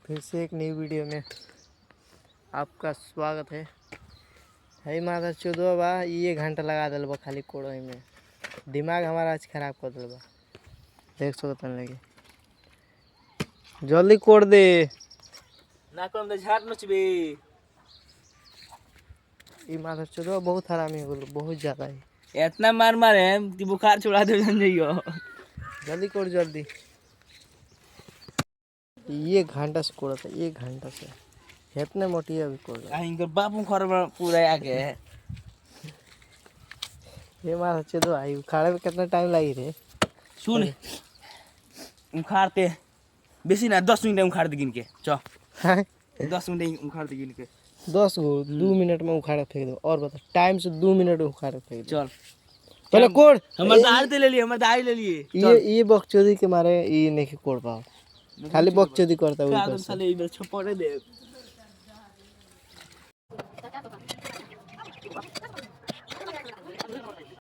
फिर से एक नई वीडियो में आपका स्वागत है। है माता चौदह बा ये घंटा लगा दिल बा खाली कोड़ोई में। दिमाग हमारा आज खराब कर दिल बा। देख सकते लगे जल्दी कोड़ दे ना कम तो झाड़ नचबे। ये माता चौदह बहुत हरामी हो गल, बहुत ज़्यादा है। इतना मार मारे कि बुखार छुड़ा दे जाइयो। जल्दी कोड़ जल्दी। ये घंटा से कोड़ा था, एक घंटा से इतने मोटी अभी कोड़ रहा है। इनका बापू घर में पूरा आगे है। ये माता चौदह आई उखाड़े में कितना टाइम लगी रे। सुन उखाड़ते बेसी ना 10 मिनट में उखाड़ दे गिन के चल। 10 मिनट उखाड़ दे गिन के 10 गो 2 मिनट में उखाड़ फेंक दो। और बता टाइम से 2 मिनट में उखाड़ फेंक दो। चल पहले कोड़। हमर दाढ़ी ते ले लिए, हमर दाढ़ी ले लिए। ये बकचोदी के मारे ये नहीं कोड़ पाओ, खाली बकचोदी करता है का ऊपर तुम से। साले इधर छपड़े दे